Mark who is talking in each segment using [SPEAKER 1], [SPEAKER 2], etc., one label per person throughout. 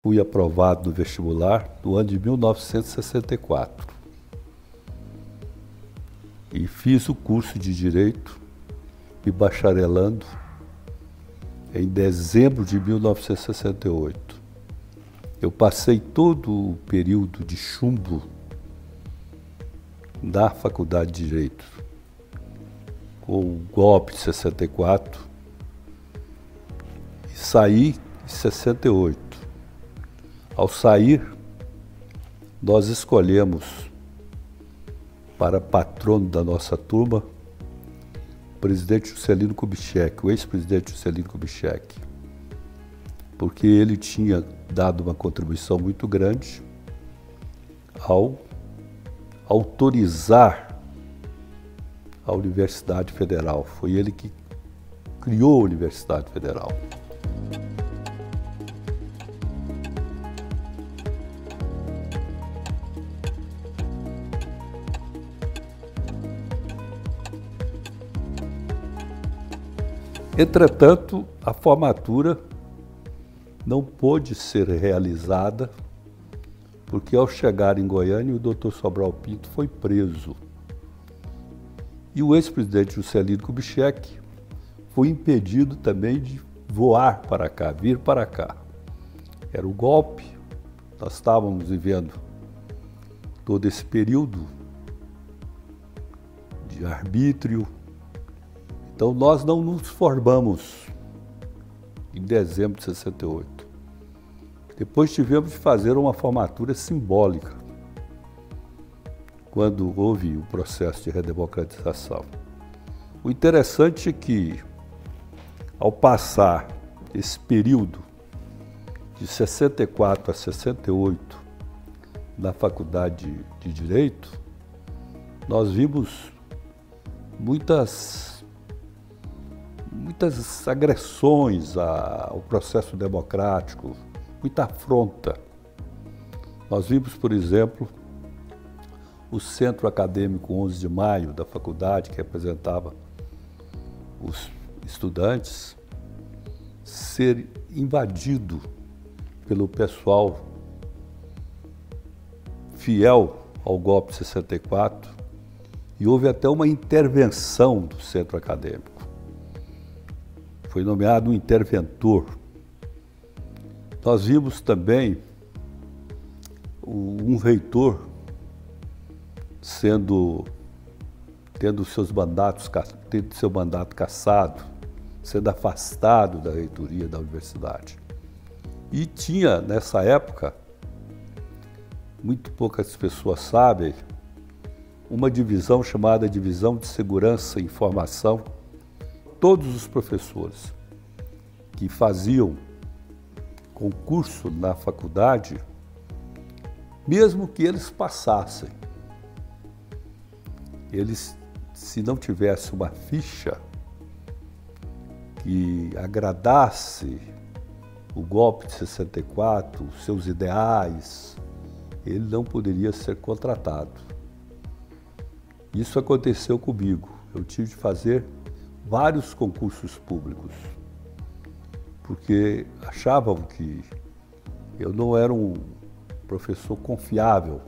[SPEAKER 1] Fui aprovado no vestibular no ano de 1964 e fiz o curso de Direito, me bacharelando em dezembro de 1968. Eu passei todo o período de chumbo na Faculdade de Direito, com o golpe de 64, e saí em 68. Ao sair, nós escolhemos para patrono da nossa turma o presidente Juscelino Kubitschek, o ex-presidente Juscelino Kubitschek, porque ele tinha dado uma contribuição muito grande ao autorizar a Universidade Federal. Foi ele que criou a Universidade Federal. Entretanto, a formatura não pôde ser realizada porque, ao chegar em Goiânia, o Dr. Sobral Pinto foi preso. E o ex-presidente Juscelino Kubitschek foi impedido também de voar para cá, vir para cá. Era o golpe, nós estávamos vivendo todo esse período de arbítrio. Então, nós não nos formamos em dezembro de 68. Depois tivemos de fazer uma formatura simbólica, quando houve o processo de redemocratização. O interessante é que, ao passar esse período de 64 a 68 na Faculdade de Direito, nós vimos muitas agressões ao processo democrático, muita afronta. Nós vimos, por exemplo, o Centro Acadêmico 11 de Maio da faculdade, que representava os estudantes, ser invadido pelo pessoal fiel ao golpe de 64, e houve até uma intervenção do Centro Acadêmico. Foi nomeado um interventor. Nós vimos também um reitor tendo seu mandato cassado, sendo afastado da reitoria da universidade. E tinha, nessa época, muito poucas pessoas sabem, uma divisão chamada Divisão de Segurança e Informação. Todos os professores que faziam concurso na faculdade, mesmo que eles passassem, eles, se não tivesse uma ficha que agradasse o golpe de 64, os seus ideais, ele não poderia ser contratado. Isso aconteceu comigo. Eu tive de fazer vários concursos públicos, porque achavam que eu não era um professor confiável.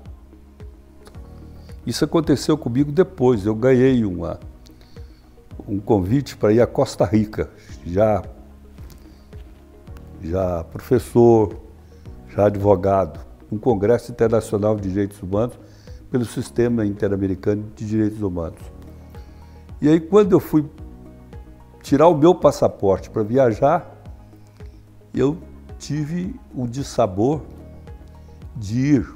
[SPEAKER 1] Isso aconteceu comigo depois. Eu ganhei um convite para ir a Costa Rica, já professor, já advogado, um Congresso Internacional de Direitos Humanos pelo Sistema Interamericano de Direitos Humanos. E aí, quando eu fui tirar o meu passaporte para viajar, eu tive o dissabor de ir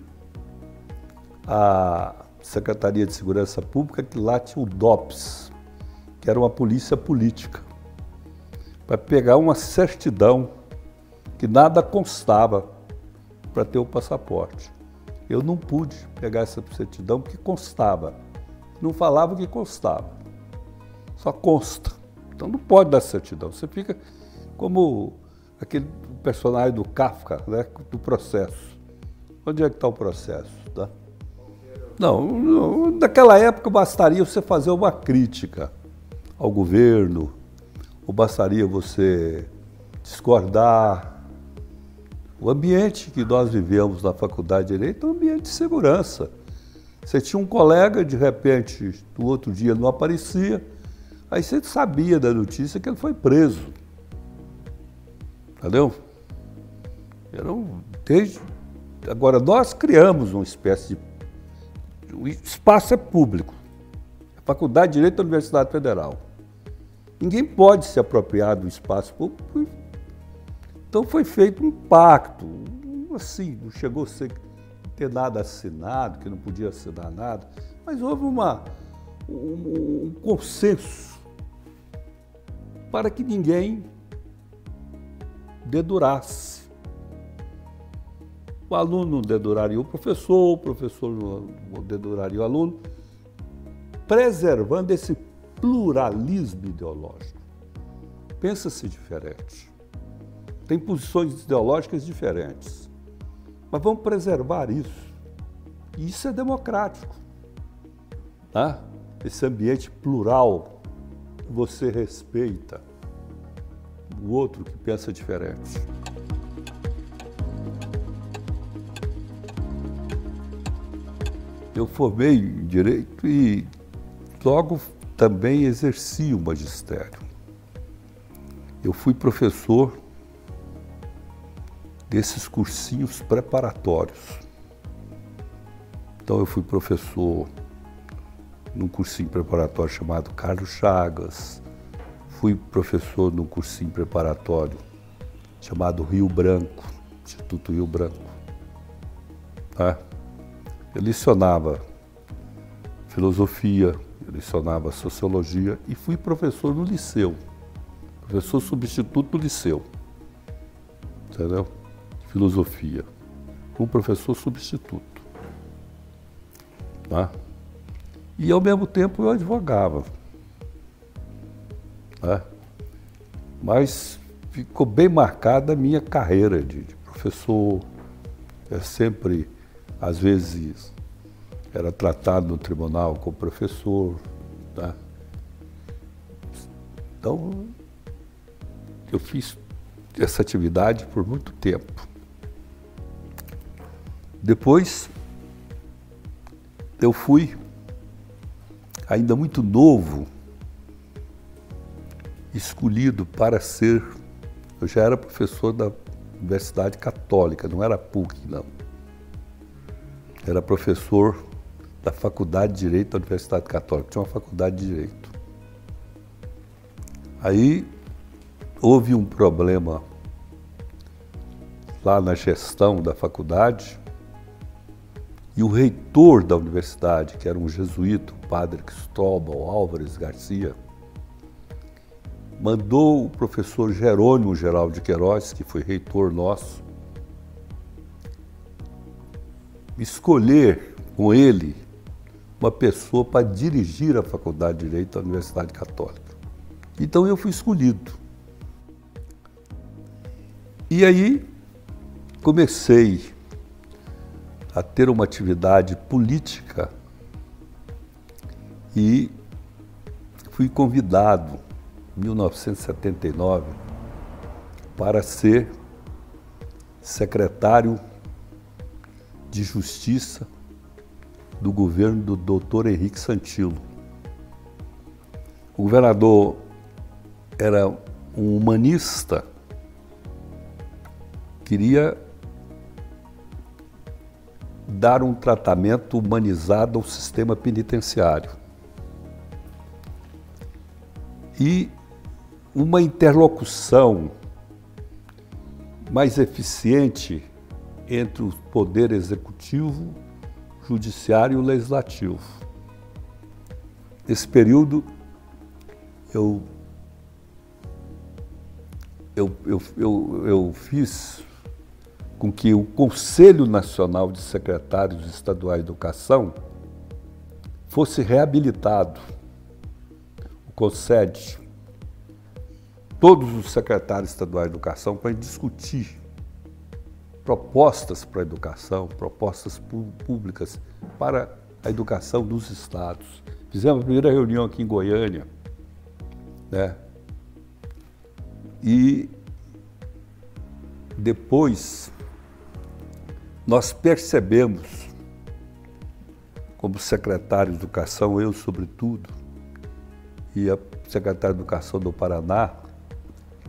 [SPEAKER 1] à Secretaria de Segurança Pública, que lá tinha o DOPS, que era uma polícia política, para pegar uma certidão que nada constava para ter o passaporte. Eu não pude pegar essa certidão porque constava. Não falava que constava, só consta. Então não pode dar certidão, você fica como aquele personagem do Kafka, né, do processo. Onde é que está o processo? Tá? Não, naquela época bastaria você fazer uma crítica ao governo, ou bastaria você discordar O ambiente que nós vivemos na Faculdade de Direito é um ambiente de segurança. Você tinha um colega, de repente, no outro dia não aparecia, aí você sabia da notícia que ele foi preso. Entendeu? Agora, nós criamos uma espécie de... O espaço é público. A Faculdade de Direito da Universidade Federal. Ninguém pode se apropriar do espaço público. Então foi feito um pacto, assim, não chegou a ter nada assinado, que não podia assinar nada, mas houve um consenso para que ninguém dedurasse. O aluno não deduraria o professor não deduraria o aluno, preservando esse pluralismo ideológico. Pensa-se diferente. Tem posições ideológicas diferentes. Mas vamos preservar isso. E isso é democrático. Tá? Esse ambiente plural, você respeita o outro que pensa diferente. Eu formei em Direito e logo também exerci o magistério. Eu fui professor desses cursinhos preparatórios. Então eu fui professor num cursinho preparatório chamado Carlos Chagas, fui professor num cursinho preparatório chamado Rio Branco, Instituto Rio Branco. Tá? Eu lecionava filosofia, eu lecionava sociologia e fui professor no liceu, professor substituto no liceu, entendeu? Filosofia, um professor substituto. Tá? E ao mesmo tempo eu advogava. Tá? Mas ficou bem marcada a minha carreira de professor. Eu sempre, às vezes, era tratado no tribunal como professor. Tá? Então, eu fiz essa atividade por muito tempo. Depois, eu fui, ainda muito novo, escolhido para ser... Eu já era professor da Universidade Católica, não era PUC, não. Era professor da Faculdade de Direito da Universidade Católica, tinha uma faculdade de Direito. Aí, houve um problema lá na gestão da faculdade, e o reitor da universidade, que era um jesuíta, o padre Cristóbal Álvares Garcia, mandou o professor Jerônimo Geraldo de Queiroz, que foi reitor nosso, escolher com ele uma pessoa para dirigir a Faculdade de Direito da Universidade Católica. Então eu fui escolhido. E aí comecei a ter uma atividade política e fui convidado, em 1979, para ser secretário de Justiça do governo do Dr. Henrique Santilo. O governador era um humanista, queria dar um tratamento humanizado ao sistema penitenciário. E uma interlocução mais eficiente entre o poder executivo, judiciário e o legislativo. Nesse período, eu fiz com que o Conselho Nacional de Secretários Estaduais de Educação fosse reabilitado, o CONSED, todos os secretários estaduais de educação, para discutir propostas para a educação, propostas públicas para a educação dos estados. Fizemos a primeira reunião aqui em Goiânia, né? E depois nós percebemos, como secretário de Educação, eu sobretudo, e a secretária de Educação do Paraná,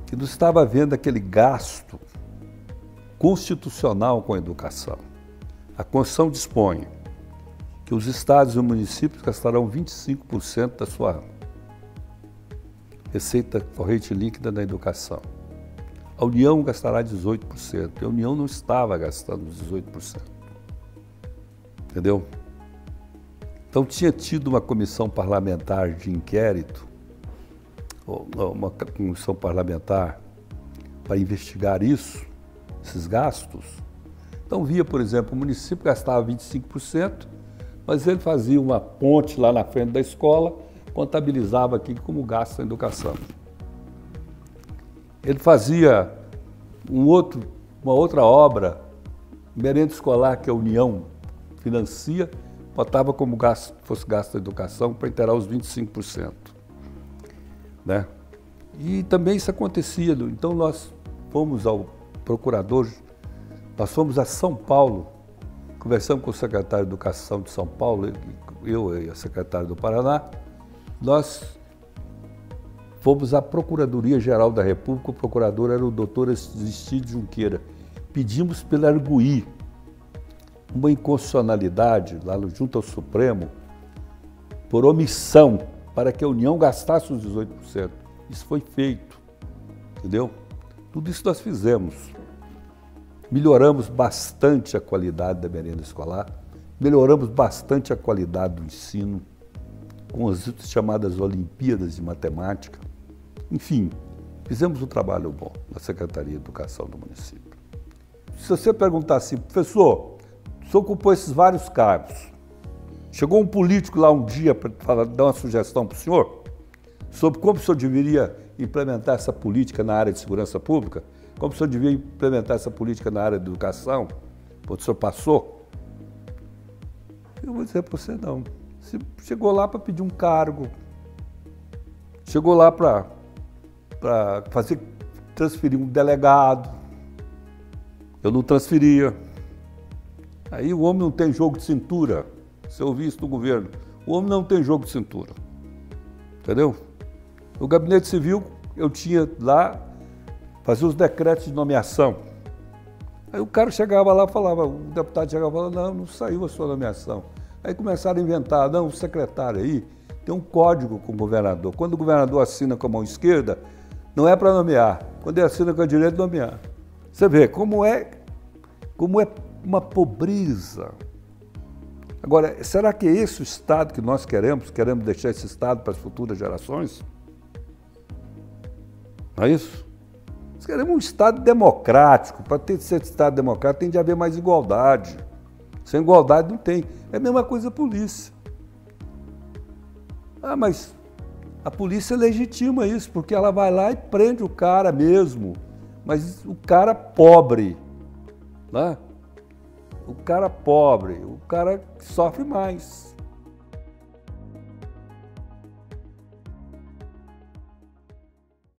[SPEAKER 1] que não estava havendo aquele gasto constitucional com a educação. A Constituição dispõe que os estados e municípios gastarão 25% da sua receita corrente líquida na educação. A União gastará 18%. E a União não estava gastando 18%. Entendeu? Então tinha tido uma comissão parlamentar de inquérito, uma comissão parlamentar para investigar isso, esses gastos. Então via, por exemplo, o município gastava 25%, mas ele fazia uma ponte lá na frente da escola, contabilizava aqui como gasto em educação. Ele fazia uma outra obra, merenda escolar, que a União financia, botava como gasto, fosse gasto da educação para inteirar os 25%. Né? E também isso acontecia. Então nós fomos ao procurador, nós fomos a São Paulo, conversamos com o secretário de Educação de São Paulo, eu e a secretária do Paraná, nós fomos à Procuradoria-Geral da República, o procurador era o doutor Aristides Junqueira. Pedimos para ele arguir uma inconstitucionalidade lá junto ao Supremo por omissão para que a União gastasse os 18%. Isso foi feito, entendeu? Tudo isso nós fizemos. Melhoramos bastante a qualidade da merenda escolar, melhoramos bastante a qualidade do ensino, com as chamadas Olimpíadas de Matemática. Enfim, fizemos um trabalho bom na Secretaria de Educação do município. Se você perguntar assim, professor, o senhor ocupou esses vários cargos, chegou um político lá um dia para dar uma sugestão para o senhor sobre como o senhor deveria implementar essa política na área de segurança pública, como o senhor deveria implementar essa política na área de educação, o senhor passou? Eu vou dizer para você, não. Você chegou lá para pedir um cargo, chegou lá para transferir um delegado, eu não transferia. Aí o homem não tem jogo de cintura, se eu ouvi isso do governo, o homem não tem jogo de cintura, entendeu? No gabinete civil eu tinha lá, fazia os decretos de nomeação. Aí o cara chegava lá e falava, o deputado chegava e falava, não saiu a sua nomeação. Aí começaram a inventar, não, o secretário aí tem um código com o governador. Quando o governador assina com a mão esquerda, não é para nomear. Quando ele assina com a direita, nomear. Você vê como é uma pobreza. Agora, será que é esse o Estado que nós queremos? Queremos deixar esse Estado para as futuras gerações? Não é isso? Nós queremos um Estado democrático. Para ter esse Estado democrático tem de haver mais igualdade. Sem igualdade não tem. É a mesma coisa a polícia. Ah, mas a polícia legitima isso, porque ela vai lá e prende o cara mesmo. Mas o cara pobre, né? O cara pobre, o cara que sofre mais.